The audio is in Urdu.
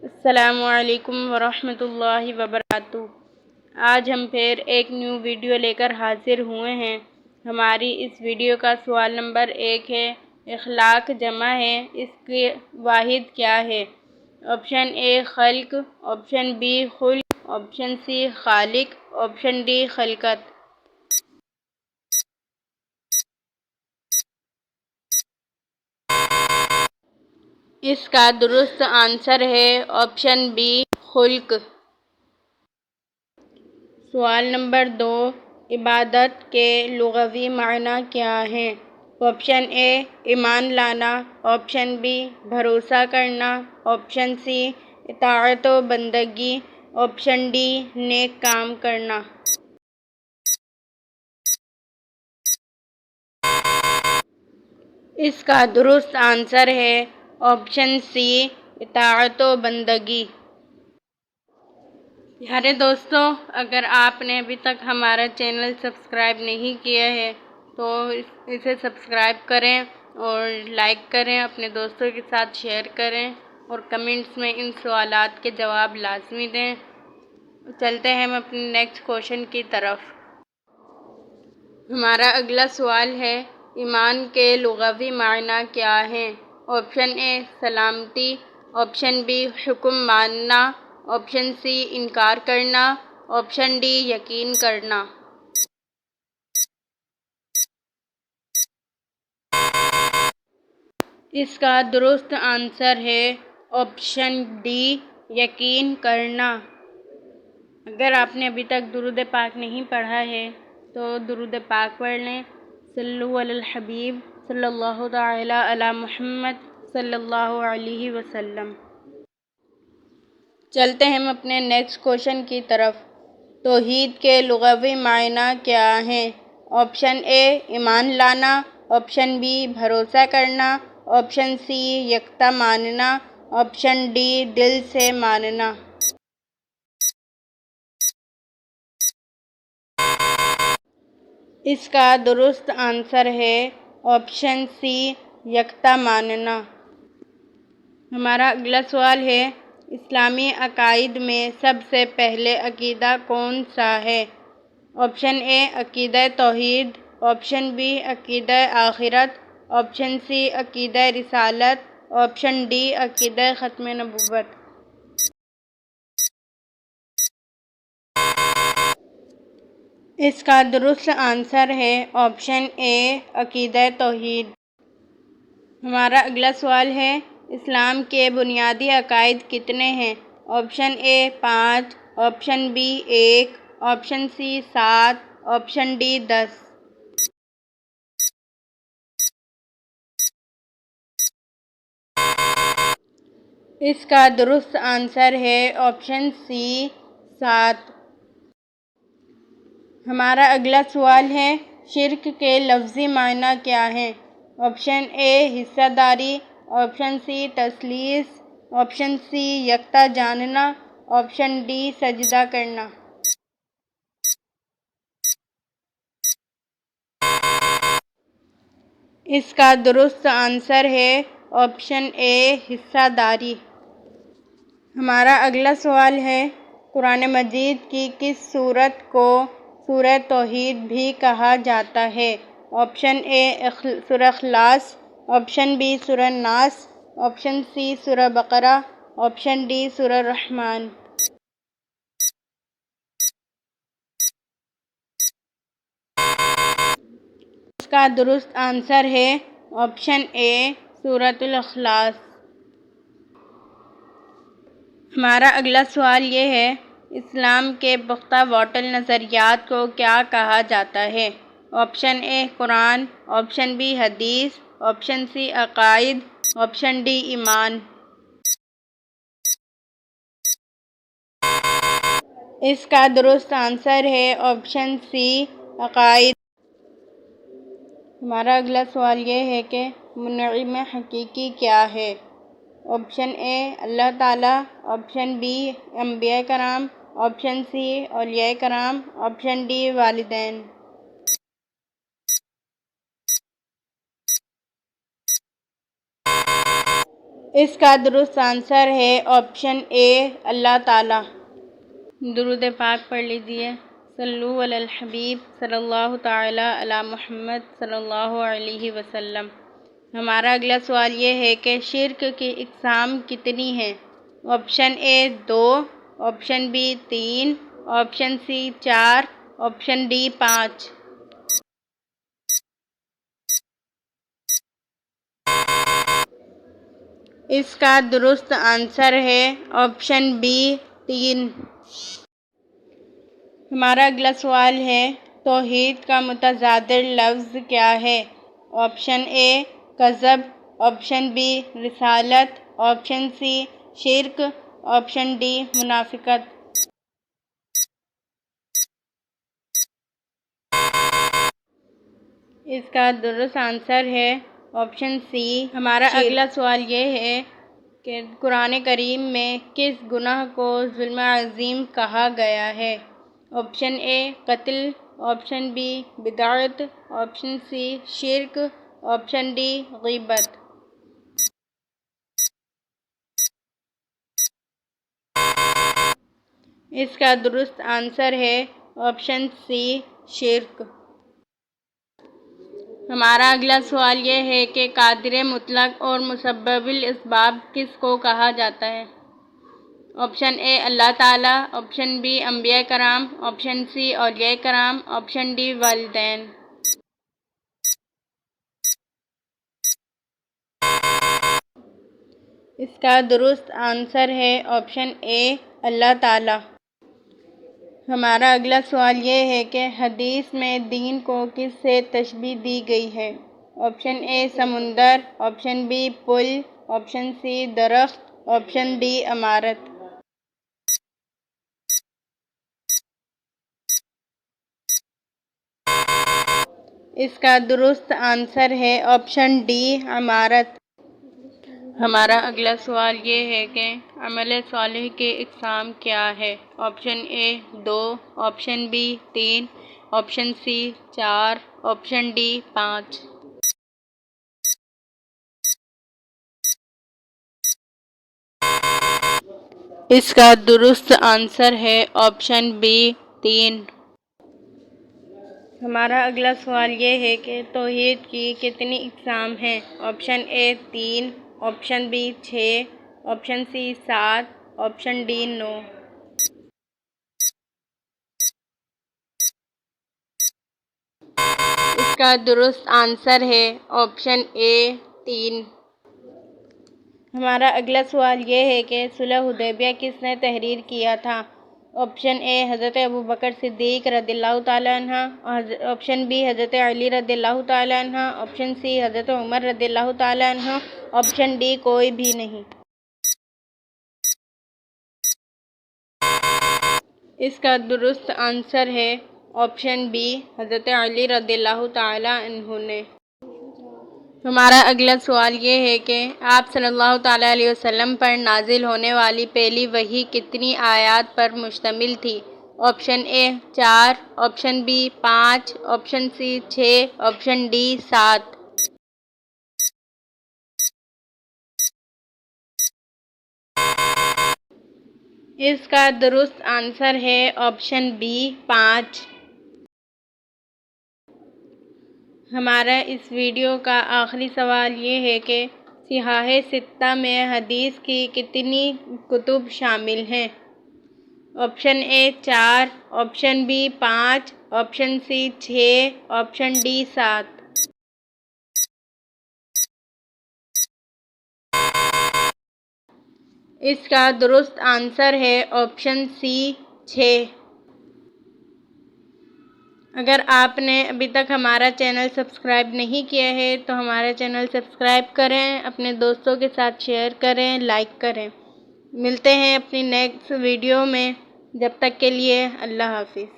السلام علیکم ورحمۃ اللہ وبرکاتہ۔ آج ہم پھر ایک نیو ویڈیو لے کر حاضر ہوئے ہیں۔ ہماری اس ویڈیو کا سوال نمبر 1 ہے، اخلاق جمع ہے، اس کی واحد کیا ہے؟ آپشن اے خلق، آپشن بی خلق، آپشن سی خالق، آپشن ڈی خلقت۔ اس کا درست آنسر ہے آپشن بی خلق۔ سوال نمبر 2، عبادت کے لغوی معنی کیا ہیں؟ آپشن اے ایمان لانا، آپشن بی بھروسہ کرنا، آپشن سی اطاعت و بندگی، آپشن ڈی نیک کام کرنا۔ اس کا درست آنسر ہے آپشن سی اطاعت و بندگی۔ پیارے دوستو، اگر آپ نے ابھی تک ہمارا چینل سبسکرائب نہیں کیا ہے تو اسے سبسکرائب کریں اور لائک کریں، اپنے دوستوں کے ساتھ شیئر کریں اور کمنٹس میں ان سوالات کے جواب لازمی دیں۔ چلتے ہیں ہم اپنے نیکسٹ کوشچن کی طرف۔ ہمارا اگلا سوال ہے، ایمان کے لغوی معنی کیا ہیں؟ آپشن اے سلامتی، آپشن بی حکم ماننا، آپشن سی انکار کرنا، آپشن ڈی یقین کرنا۔ اس کا درست آنسر ہے آپشن ڈی یقین کرنا۔ اگر آپ نے ابھی تک درود پاک نہیں پڑھا ہے تو درود پاک پڑھ لیں۔ صلو علی الحبیب صلی اللہ تعالی علی محمد صلی اللہ علیہ وسلم۔ چلتے ہیں ہم اپنے نیکسٹ کوشچن کی طرف۔ توحید کے لغوی معنی کیا ہیں؟ آپشن اے ایمان لانا، آپشن بی بھروسہ کرنا، آپشن سی یکتا ماننا، آپشن ڈی دل سے ماننا۔ اس کا درست آنسر ہے آپشن سی یکتا ماننا۔ ہمارا اگلا سوال ہے، اسلامی عقائد میں سب سے پہلے عقیدہ کون سا ہے؟ آپشن اے عقیدہ توحید، آپشن بی عقیدہ آخرت، آپشن سی عقیدہ رسالت، آپشن ڈی عقیدہ ختم نبوت۔ اس کا درست آنسر ہے آپشن اے عقیدہ توحید۔ ہمارا اگلا سوال ہے، اسلام کے بنیادی عقائد کتنے ہیں؟ Option A 5، option B 1، option C 7، option D 10۔ اس کا درست آنسر ہے آپشن سی 7۔ ہمارا اگلا سوال ہے، شرک کے لفظی معنی کیا ہیں؟ آپشن اے حصہ داری، آپشن سی تثلیث، آپشن سی یکتا جاننا، آپشن ڈی سجدہ کرنا۔ اس کا درست آنسر ہے آپشن اے حصہ داری۔ ہمارا اگلا سوال ہے، قرآن مجید کی کس سورت کو سورہ توحید بھی کہا جاتا ہے؟ آپشن اے سورہ اخلاص، آپشن بی سورہ ناس، آپشن سی سورہ بقرہ، آپشن ڈی سورہ رحمان۔ اس کا درست آنسر ہے آپشن اے سورۃ الاخلاص۔ ہمارا اگلا سوال یہ ہے، اسلام کے پختہ باطل نظریات کو کیا کہا جاتا ہے؟ آپشن اے قرآن، آپشن بی حدیث، آپشن سی عقائد، آپشن ڈی ایمان۔ اس کا درست آنسر ہے آپشن سی عقائد۔ ہمارا اگلا سوال یہ ہے کہ منعم حقیقی کیا ہے؟ آپشن اے اللہ تعالیٰ، آپشن بی انبیاء کرام، آپشن سی اولیاء کرام، آپشن ڈی والدین۔ اس کا درست آنسر ہے آپشن اے اللہ تعالیٰ۔ درود پاک پڑھ لیجئے۔ صلو علی الحبیب صلی اللہ تعالی علی محمد صلی اللہ علیہ وسلم۔ ہمارا اگلا سوال یہ ہے کہ شرک کی اقسام کتنی ہیں؟ Option A 2، option B 3، option C 4، option D 5۔ اس کا درست آنسر ہے آپشن بی 3۔ ہمارا اگلا سوال ہے توحید کا متضادر لفظ کیا ہے؟ آپشن اے کذب، آپشن بی رسالت، آپشن سی شرک، آپشن ڈی منافقت۔ اس کا درست آنسر ہے آپشن سی۔ ہمارا اگلا سوال یہ ہے کہ قرآن کریم میں کس گناہ کو ظلم عظیم کہا گیا ہے؟ آپشن اے قتل، آپشن بی بدعت، آپشن سی شرک، آپشن ڈی غیبت۔ اس کا درست آنسر ہے آپشن سی شرک۔ ہمارا اگلا سوال یہ ہے کہ قادر مطلق اور مسبب الاسباب کس کو کہا جاتا ہے؟ آپشن اے اللہ تعالیٰ، آپشن بی انبیاء کرام، آپشن سی اولیاء کرام، آپشن ڈی والدین۔ اس کا درست آنسر ہے آپشن اے اللہ تعالیٰ۔ ہمارا اگلا سوال یہ ہے کہ حدیث میں دین کو کس سے تشبیہ دی گئی ہے؟ آپشن اے سمندر، آپشن بی پل، آپشن سی درخت، آپشن ڈی عمارت۔ اس کا درست آنسر ہے آپشن ڈی عمارت۔ ہمارا اگلا سوال یہ ہے کہ عمل صالح کی اقسام کیا ہے؟ Option A 2، option B 3، option C 4، option D 5۔ اس کا درست آنسر ہے آپشن بی 3۔ ہمارا اگلا سوال یہ ہے کہ توحید کی کتنی اقسام ہیں؟ Option A 3، option B 6، option C 7، option D 9۔ اس کا درست آنسر ہے آپشن اے 3۔ ہمارا اگلا سوال یہ ہے کہ صلح حدیبیہ کس نے تحریر کیا تھا؟ آپشن اے حضرت ابوبکر صدیق رضی اللہ تعالیٰ عنہ، آپشن بی حضرت علی رضی اللہ تعالیٰ عنہ، آپشن سی حضرت عمر رضی اللہ تعالیٰ عنہ، آپشن ڈی کوئی بھی نہیں۔ اس کا درست آنسر ہے آپشن بی حضرت علی رضی اللہ تعالیٰ عنہ نے۔ ہمارا اگلا سوال یہ ہے کہ آپ صلی اللہ تعالیٰ علیہ وسلم پر نازل ہونے والی پہلی وحی کتنی آیات پر مشتمل تھی؟ Option A 4، option B 5، option C 6، option D 7۔ اس کا درست آنسر ہے آپشن بی 5۔ ہمارا اس ویڈیو کا آخری سوال یہ ہے کہ صحاح ستہ میں حدیث کی کتنی کتب شامل ہیں؟ Option A 4، option B 5، option C 6، option D 7۔ اس کا درست آنسر ہے آپشن سی 6۔ اگر آپ نے ابھی تک ہمارا چینل سبسکرائب نہیں کیا ہے تو ہمارا چینل سبسکرائب کریں، اپنے دوستوں کے ساتھ شیئر کریں، لائک کریں۔ ملتے ہیں اپنی نیکسٹ ویڈیو میں، جب تک کے لیے اللہ حافظ۔